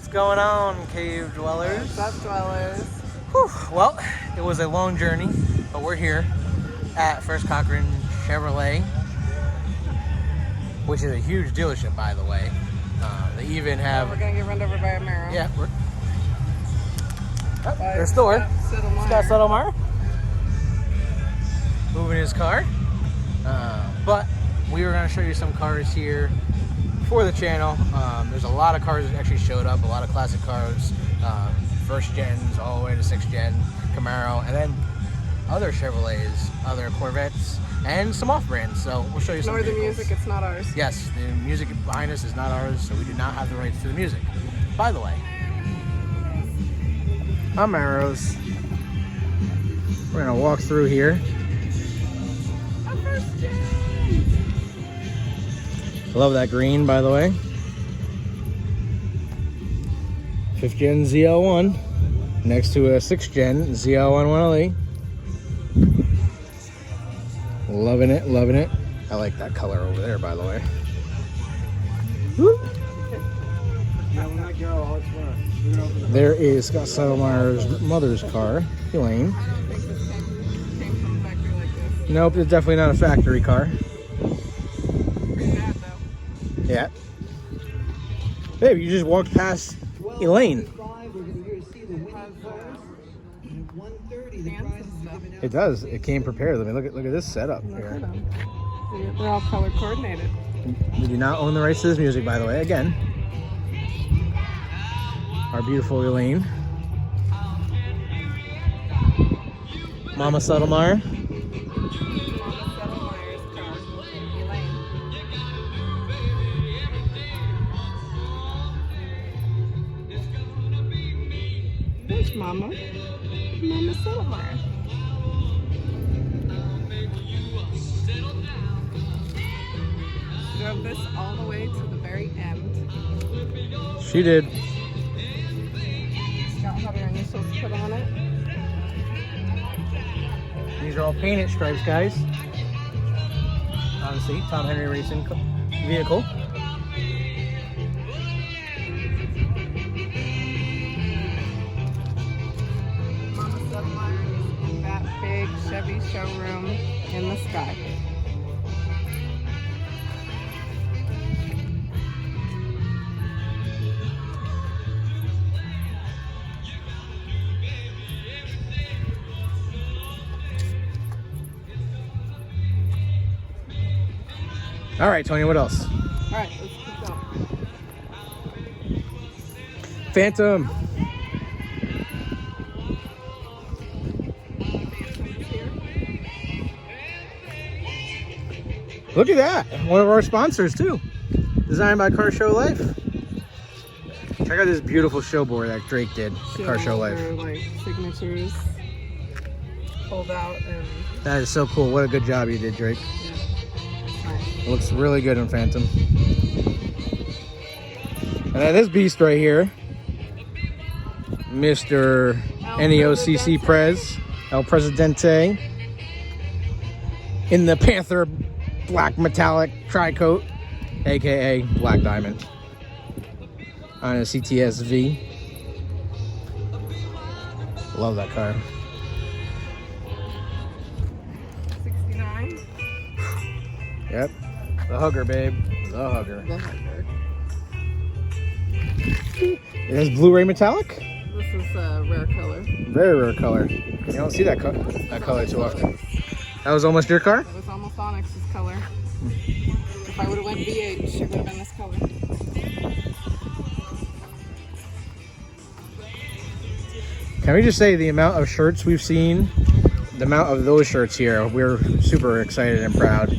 What's going on, cave dwellers? What's up, dwellers? Whew. Well, it was a long journey, but we're here at First Cochran Chevrolet, which is a huge dealership, by the way. They even have... We're going to get run over by a Camaro. Yeah, we're... Oh, there's Thor. Scott Settlemyer. Moving his car. But we were going to show you some cars here for the channel. There's a lot of cars that actually showed up, a lot of classic cars, first gens all the way to 6th gen Camaro, and then other Chevrolets, other Corvettes, and some off-brands. So we'll show you some. Nor the vehicles. music, it's not ours. Yes, the music behind us is not ours, so we do not have the rights to the music. By the way, Camaros. We're gonna walk through here. Love that green, by the way. 5th gen ZL1 next to a 6th gen ZL1 1LE. Loving it, loving it. I like that color over there, by the way. Woo. There is Scott Settlemyer's mother's car, Elaine. I don't think this came from a factory like this. Nope, it's definitely not a factory car. Pretty bad, though. Yeah. Babe, you just walked past Elaine. It does. It came prepared. Let me look at this setup here. They're all color coordinated. We do not own the rights to this music, by the way. Again, our beautiful Elaine, Mama Settlemyer. There's Mama Settlemyer. Drove this all the way to the very end. She did. Scott had her initials put on it. These are all painted stripes, guys. Obviously, Tom Henry Racing vehicle. Mama Settlemyer in that big Chevy showroom in the sky. All right, Tony, what else? All right, let's keep going. Phantom. Look at that. One of our sponsors, too. Designed by Car Show Life. Check out this beautiful show board that Drake did for Car Show Life. Like signatures pulled out and That is so cool. What a good job you did, Drake. nice. It looks really good in Phantom. And then this beast right here, Mr. NEOCC Prez, El Presidente, in the Panther black metallic tri-coat, aka Black Diamond, on a CTS-V. Love that car. 69. Yep. The hugger, babe. The hugger. The hugger. It has Blu-ray metallic. This is a rare color. Very rare color. You don't see that color too often. That was almost your car? That was almost Onyx's color. If I would have went VH, it would have been this color. Can we just say the amount of shirts we've seen, the amount of those shirts here, we're super excited and proud.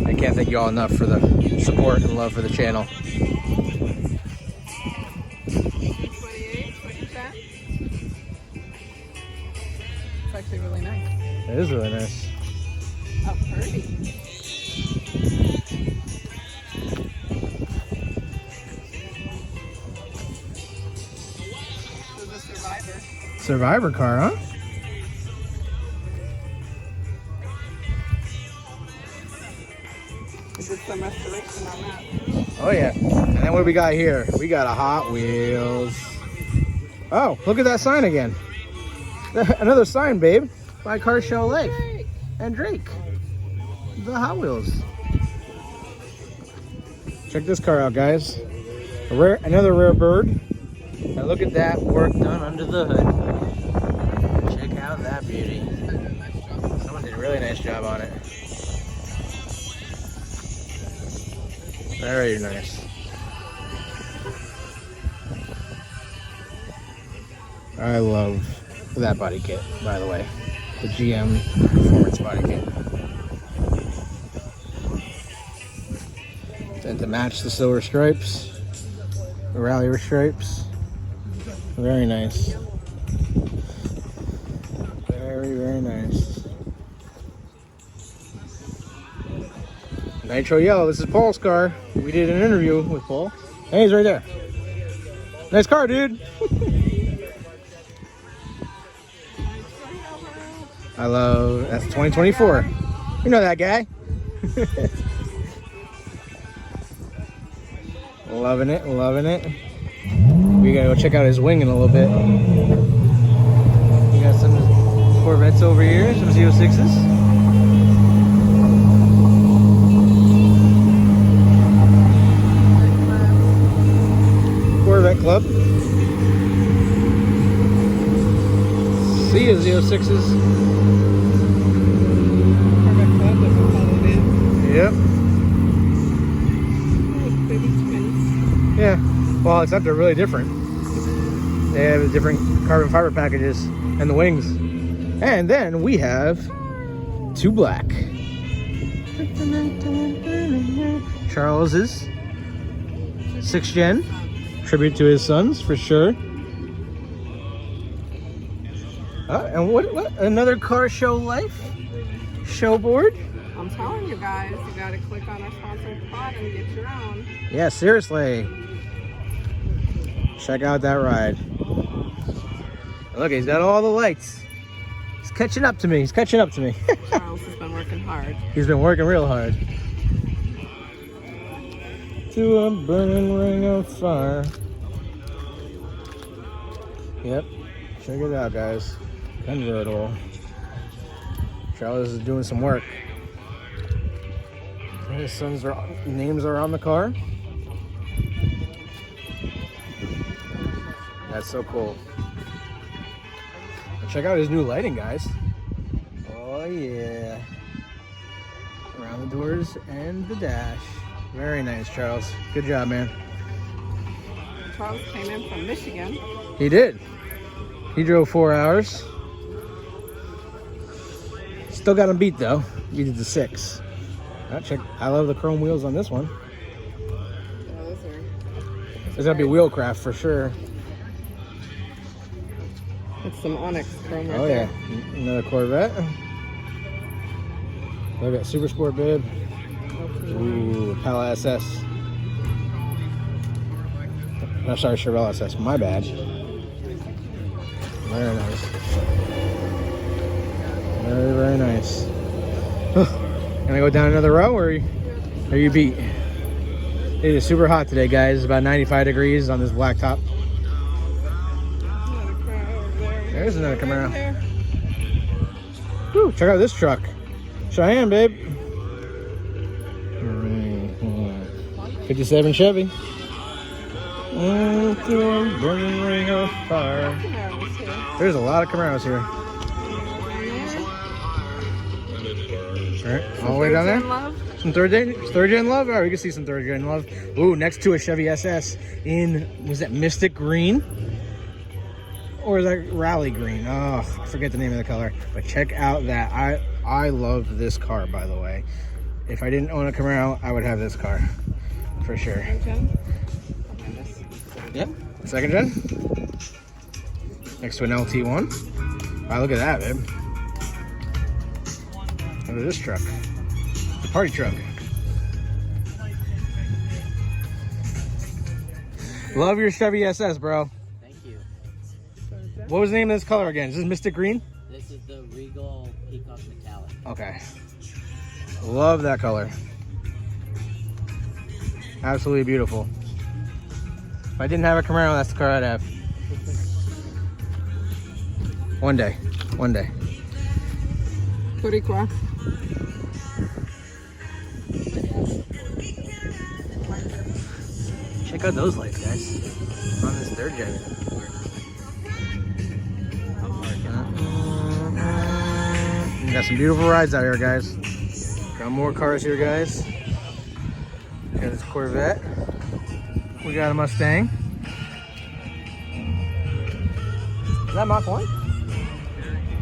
I can't thank you all enough for the support and love for the channel. 28, look at that. It's actually really nice. It is really nice. Oh, pretty. This is a Survivor. Survivor car, huh? Is it some restoration on that? Oh yeah. And then what do we got here? We got a Hot Wheels. Oh, look at that sign again. Another sign, babe. By Car Show Life. And Drake. The Hot Wheels. Check this car out, guys. Another rare bird. And look at that work done under the hood. Check out that beauty. Someone did a really nice job on it. Very nice. I love that body kit, by the way. The GM Performance body kit. And to match the silver stripes, the rally stripes. Very nice. Very, very nice. Nitro Yellow, this is Paul's car. We did an interview with Paul. Hey, he's right there. Nice car, dude. I love, that's 2024. You know that guy. Loving it, loving it. We gotta go check out his wing in a little bit. We got some Corvettes over here, some Z06s. Corvette Club. See you, Z06s. Corvette Club, that's what it is. Yep. Baby twins. Yeah. Well, except they're really different. They have different carbon fiber packages and the wings. And then we have two black. Charles's 6th gen. Tribute to his sons, for sure. And what? Another Car Show Life show board? I'm telling you guys, you gotta click on our sponsored pod and get your own. Yeah, seriously. Check out that ride. Look, he's got all the lights. He's catching up to me. He's catching up to me. Charles has been working hard. He's been working real hard. To a burning ring of fire. Yep. Check it out, guys. Convertible. Charles is doing some work. His son's names are on the car. That's so cool. And check out his new lighting, guys. Oh yeah. Around the doors and the dash. Very nice, Charles. Good job, man. Charles came in from Michigan. He did. He drove 4 hours. Still got him beat though. Beat it to 6. I love the chrome wheels on this one. There's gonna be wheelcraft for sure. It's some Onyx chrome right Oh there. yeah, another Corvette. Look at Super Sport bib. Ooh, Pala SS. Oh, sorry, Chevelle SS. My bad. Very nice. Very, very nice. Gonna go down another row, or are you beat? It is super hot today, guys. It's about 95 degrees on this black top. There's another Camaro. Woo, check out this truck. Cheyenne, babe. 57 Chevy. Through a burning ring of fire. There's a lot of Camaros here. All right, all the way down there. Some third gen love. All right, we can see some third gen love. Ooh, next to a Chevy SS in, was that Mystic Green? Or is that Rally Green? Oh, I forget the name of the color. But check out that. I love this car, by the way. If I didn't own a Camaro, I would have this car. For sure. Yep, second gen. Next to an LT1. Wow, look at that, babe. Look at this truck. The party truck. Love your Chevy SS, bro. Thank you. What was the name of this color again? Is this Mystic Green? This is the Regal Peacock Metallic. Okay. Love that color. Absolutely beautiful. If I didn't have a Camaro, that's the car I'd have. One day. One day. Boricua. Check out those lights, guys. On this third gen. We got some beautiful rides out here, guys. Got more cars here, guys. Got this Corvette. We got a Mustang. Is that Mach 1?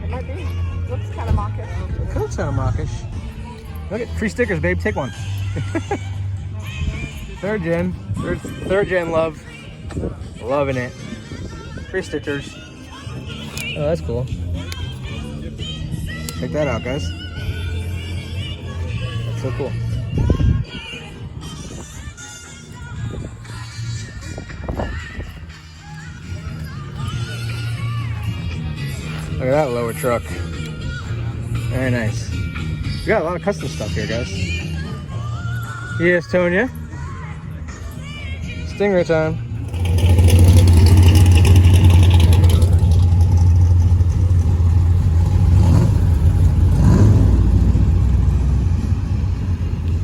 It might be. Looks kind of mawkish. It could sound mawkish. Look at free stickers, babe. Take one. Third gen. Third gen love. Loving it. Free stickers. Oh, that's cool. Check that out, guys. That's so cool. Look at that lower truck. Very nice. We got a lot of custom stuff here, guys. Yes, Tonya. Stinger time.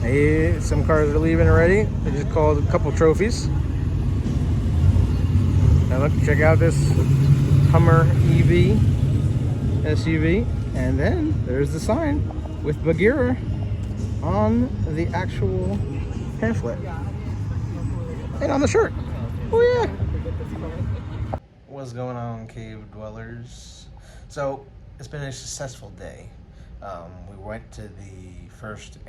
Hey, some cars are leaving already. They just called a couple trophies. Now look, check out this Hummer EV SUV. And then there's the sign with Bagheera on the actual pamphlet. And on the shirt. Oh yeah. What's going on, cave dwellers? So it's been a successful day. We went to the first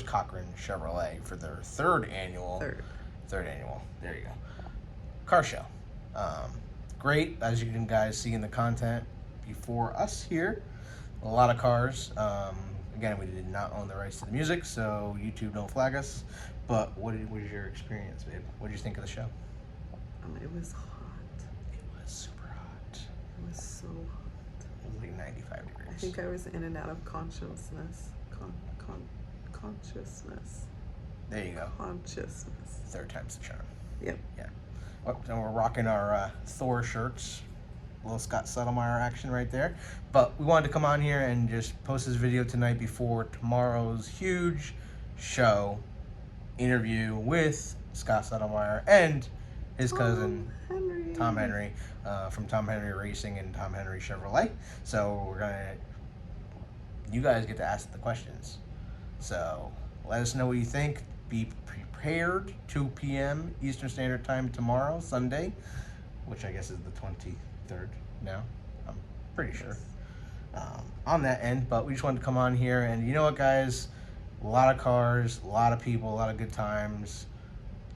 Cochran Chevrolet for their third annual, there you go, car show. Great, as you can guys see in the content before us here, a lot of cars. Again, we did not own the rights to the music, so YouTube don't flag us. But what was your experience, babe? What did you think of the show? It was hot. It was super hot. It was so hot. It was like 95 degrees. I think I was in and out of consciousness. Consciousness. There you go. Consciousness. Third time's the charm. Yep. Yeah. Well, and we're rocking our Thor shirts. A little Scott Settlemeyer action right there. But we wanted to come on here and just post this video tonight before tomorrow's huge show interview with Scott Settlemeyer and his cousin Tom Henry from Tom Henry Racing and Tom Henry Chevrolet. So you guys get to ask the questions. So let us know what you think. Be prepared. 2 p.m. Eastern Standard Time tomorrow, Sunday, which I guess is the 23rd now. I'm pretty sure. On that end, but we just wanted to come on here and you know what, guys? A lot of cars, a lot of people, a lot of good times.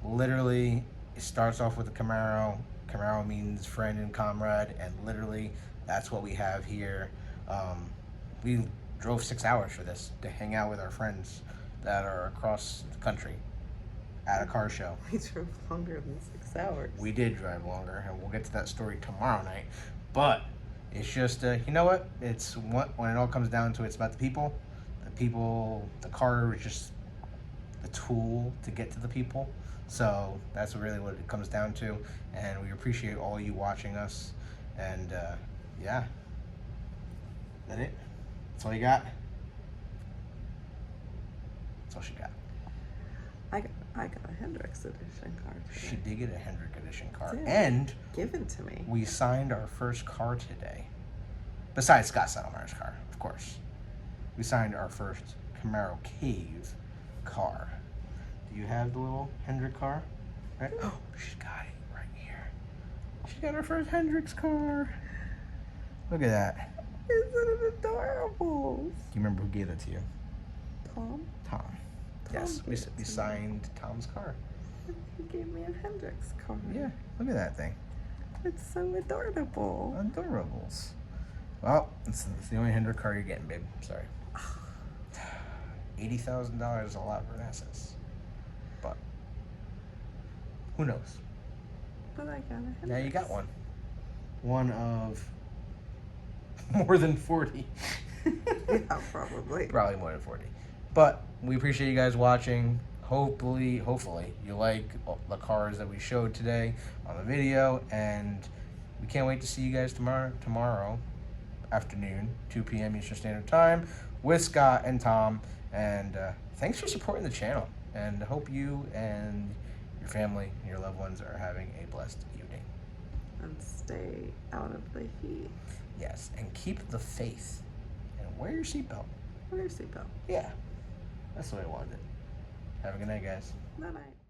Literally, it starts off with a Camaro. Camaro means friend and comrade, and literally, that's what we have here. We drove 6 hours for this to hang out with our friends that are across the country at a car show. We drove longer than 6 hours. We did drive longer, and we'll get to that story tomorrow night. But it's just, you know what? It's when it all comes down to it, it's about the people. The car is just the tool to get to the people. So that's really what it comes down to. And we appreciate all you watching us. And yeah, is that it? That's all you got? That's all she got. I got a Hendrix edition car today. She did get a Hendrick edition car. Did. And Given to me. we signed our first car today. Besides Scott Settlemeyer's car, of course. We signed our first Camaro Cave car. Do you have the little Hendrick car? Right? Oh, she's got it right here. She got her first Hendrix car. Look at that. Isn't it adorable? Do you remember who gave that to you? Tom? Tom. Yes, Tom we gave it to signed Tom's car. He gave me a Hendrix car. Yeah, look at that thing. It's so adorable. Adorables. Well, it's the only Hendrick car you're getting, babe. Sorry. $80,000 is a lot for an SS. But who knows? But I got a Hendrix. Now you got one. One of more than 40. Yeah, probably. Probably more than 40. But we appreciate you guys watching. Hopefully you like the cars that we showed today on the video, and we can't wait to see you guys tomorrow afternoon, 2 p.m. Eastern Standard Time, with Scott and Tom. And thanks for supporting the channel, and hope you and your family and your loved ones are having a blessed evening. And stay out of the heat. Yes, and keep the faith, and wear your seatbelt. Wear your seatbelt. Yeah, that's the way I wanted it. Have a good night, guys. Bye-bye.